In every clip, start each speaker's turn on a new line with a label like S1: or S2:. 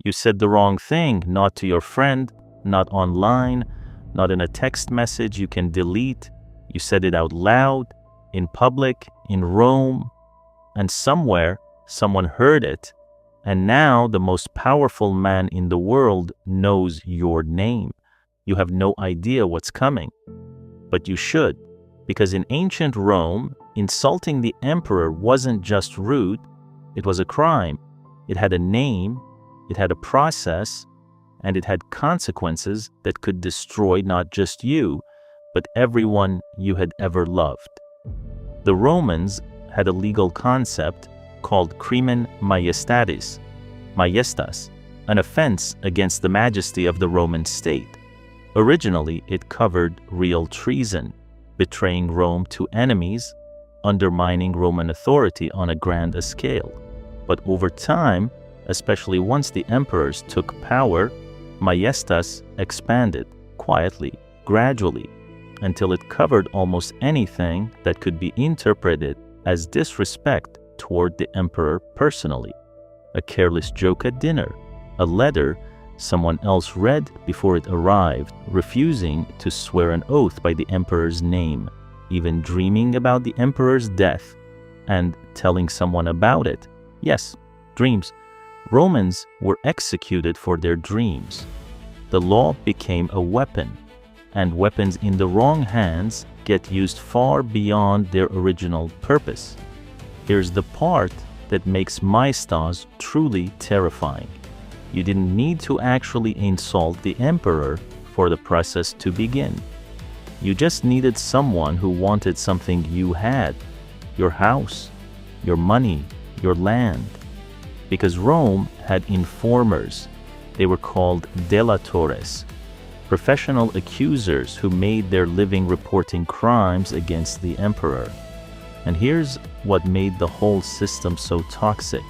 S1: You said the wrong thing, not to your friend, not online, not in a text message you can delete. You said it out loud, in public, in Rome, and somewhere someone heard it. And now the most powerful man in the world knows your name. You have no idea what's coming. But you should, because in ancient Rome, insulting the emperor wasn't just rude, it was a crime. It had a name, it had a process, and it had consequences that could destroy not just you, but everyone you had ever loved. The Romans had a legal concept called crimen maiestatis, maiestas, an offense against the majesty of the Roman state. Originally, it covered real treason, betraying Rome to enemies, undermining Roman authority on a grand scale. But over time, especially once the emperors took power, maiestas expanded quietly, gradually, until it covered almost anything that could be interpreted as disrespect toward the emperor personally. A careless joke at dinner, a letter someone else read before it arrived, refusing to swear an oath by the emperor's name, even dreaming about the emperor's death and telling someone about it. Yes, dreams. Romans were executed for their dreams. The law became a weapon, and weapons in the wrong hands get used far beyond their original purpose. Here's the part that makes maiestas truly terrifying. You didn't need to actually insult the emperor for the process to begin. You just needed someone who wanted something you had, your house, your money, your land. Because Rome had informers. They were called delatores, professional accusers who made their living reporting crimes against the emperor. And here's what made the whole system so toxic.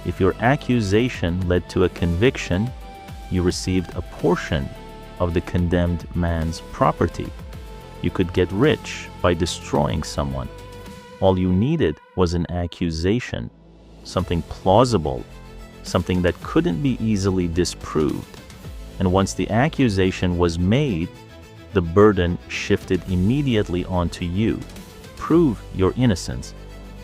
S1: If your accusation led to a conviction, you received a portion of the condemned man's property. You could get rich by destroying someone. All you needed was an accusation, something plausible, something that couldn't be easily disproved. And once the accusation was made, the burden shifted immediately onto you. Prove your innocence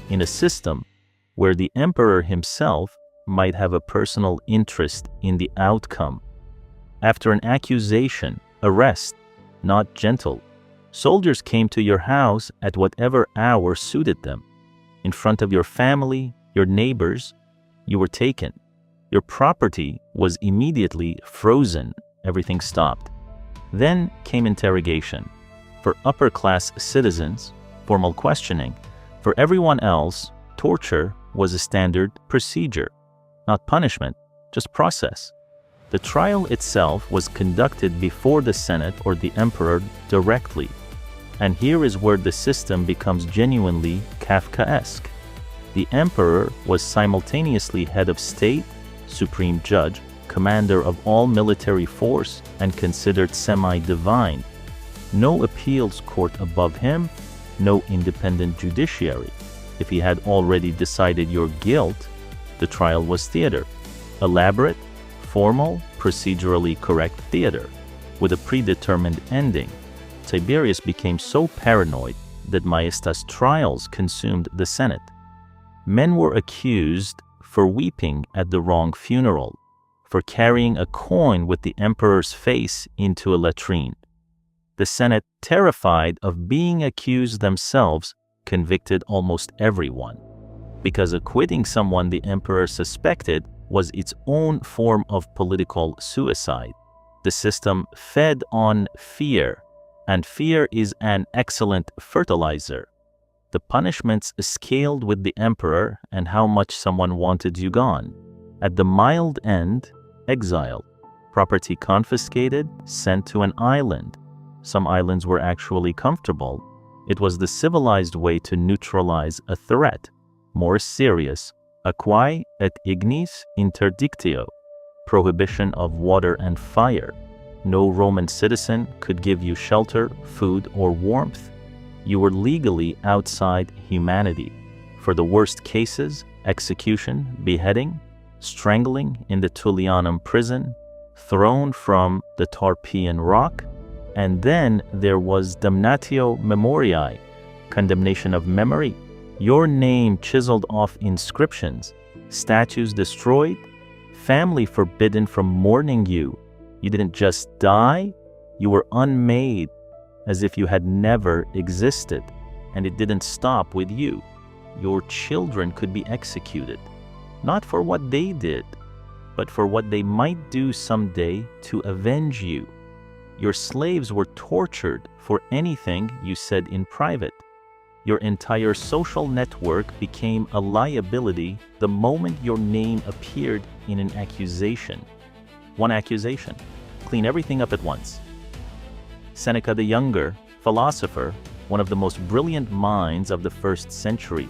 S1: in a system where the emperor himself might have a personal interest in the outcome. After an accusation, arrest, not gentle. Soldiers came to your house at whatever hour suited them. In front of your family, your neighbors, you were taken. Your property was immediately frozen. Everything stopped. Then came interrogation. For upper-class citizens, formal questioning. For everyone else, torture was a standard procedure. Not punishment, just process. The trial itself was conducted before the Senate or the emperor directly. And here is where the system becomes genuinely Kafkaesque. The emperor was simultaneously head of state, supreme judge, commander of all military force, and considered semi-divine. No appeals court above him, no independent judiciary. If he had already decided your guilt, the trial was theater. Elaborate, formal, procedurally correct theater, with a predetermined ending. Tiberius became so paranoid that maiestas trials consumed the Senate. Men were accused for weeping at the wrong funeral, for carrying a coin with the emperor's face into a latrine. The Senate, terrified of being accused themselves, convicted almost everyone, because acquitting someone the emperor suspected was its own form of political suicide. The system fed on fear, and fear is an excellent fertilizer. The punishments scaled with the emperor and how much someone wanted you gone. At the mild end, exile, property confiscated, sent to an island. Some islands were actually comfortable. It was the civilized way to neutralize a threat. More serious, aquae et ignis interdictio, prohibition of water and fire. No Roman citizen could give you shelter, food, or warmth. You were legally outside humanity. For the worst cases, execution, beheading, strangling in the Tullianum prison, thrown from the Tarpeian rock, and then there was Damnatio memoriae, condemnation of memory, your name chiseled off inscriptions, statues destroyed, family forbidden from mourning you. You didn't just die, you were unmade, as if you had never existed, and it didn't stop with you. Your children could be executed, not for what they did, but for what they might do someday to avenge you. Your slaves were tortured for anything you said in private. Your entire social network became a liability the moment your name appeared in an accusation. One accusation. Clean everything up at once. Seneca the Younger, philosopher, one of the most brilliant minds of the 1st century,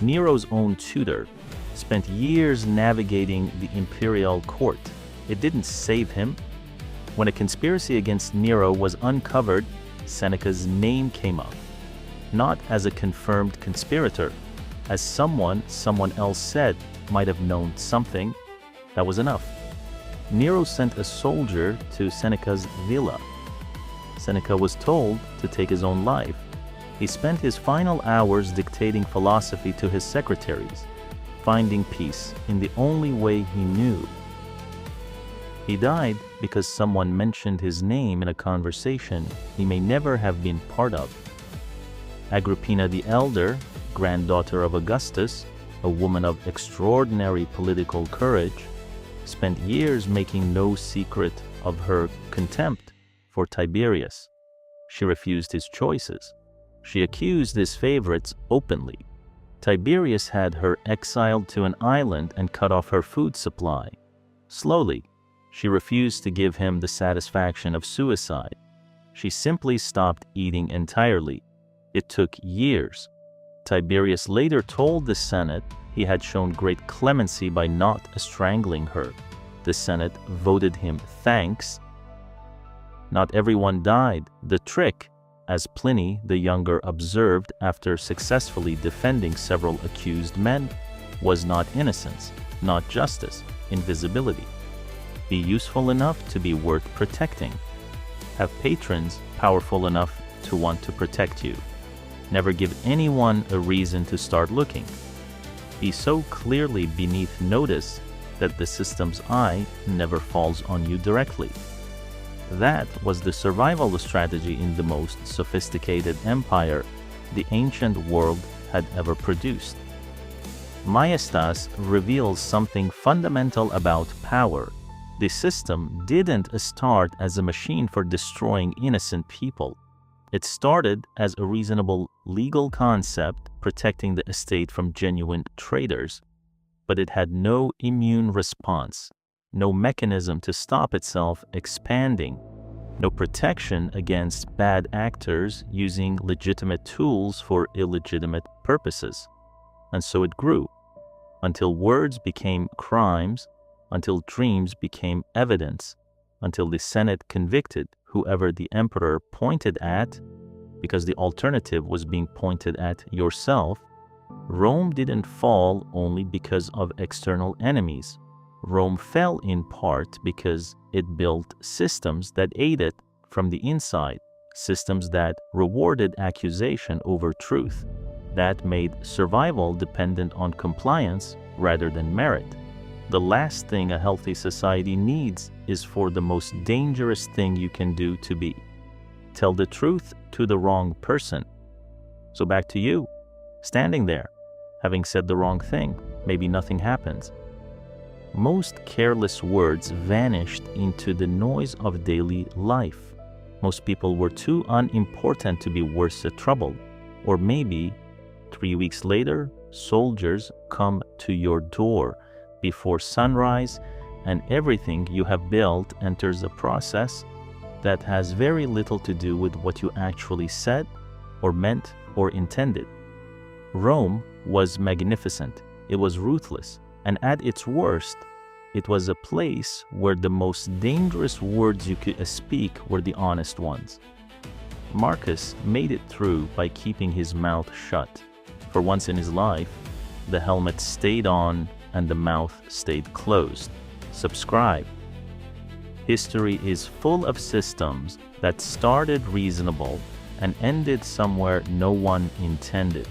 S1: Nero's own tutor, spent years navigating the imperial court. It didn't save him. When a conspiracy against Nero was uncovered, Seneca's name came up. Not as a confirmed conspirator, as someone else said might have known something. That was enough. Nero sent a soldier to Seneca's villa. Seneca was told to take his own life. He spent his final hours dictating philosophy to his secretaries, finding peace in the only way he knew. He died because someone mentioned his name in a conversation he may never have been part of. Agrippina the Elder, granddaughter of Augustus, a woman of extraordinary political courage, spent years making no secret of her contempt for Tiberius. She refused his choices. She accused his favorites openly. Tiberius had her exiled to an island and cut off her food supply. Slowly, she refused to give him the satisfaction of suicide. She simply stopped eating entirely. It took years. Tiberius later told the Senate he had shown great clemency by not strangling her. The Senate voted him thanks. Not everyone died. The trick, as Pliny the Younger observed after successfully defending several accused men, was not innocence, not justice, invisibility. Be useful enough to be worth protecting. Have patrons powerful enough to want to protect you. Never give anyone a reason to start looking. Be so clearly beneath notice that the system's eye never falls on you directly. That was the survival strategy in the most sophisticated empire the ancient world had ever produced. Maiestas reveals something fundamental about power. The system didn't start as a machine for destroying innocent people. It started as a reasonable legal concept protecting the estate from genuine traitors, but it had no immune response, no mechanism to stop itself expanding, no protection against bad actors using legitimate tools for illegitimate purposes. And so it grew, until words became crimes, until dreams became evidence, until the Senate convicted whoever the emperor pointed at, because the alternative was being pointed at yourself. Rome didn't fall only because of external enemies. Rome fell in part because it built systems that aided from the inside, systems that rewarded accusation over truth, that made survival dependent on compliance rather than merit. The last thing a healthy society needs is for the most dangerous thing you can do to be. Tell the truth to the wrong person. So back to you, standing there, having said the wrong thing, maybe nothing happens. Most careless words vanished into the noise of daily life. Most people were too unimportant to be worth the trouble. Or maybe 3 weeks later, soldiers come to your door before sunrise, and everything you have built enters a process that has very little to do with what you actually said or meant or intended. Rome was magnificent, it was ruthless, and at its worst, it was a place where the most dangerous words you could speak were the honest ones. Markus made it through by keeping his mouth shut. For once in his life, the helmet stayed on and the mouth stayed closed. Subscribe. History is full of systems that started reasonable and ended somewhere no one intended.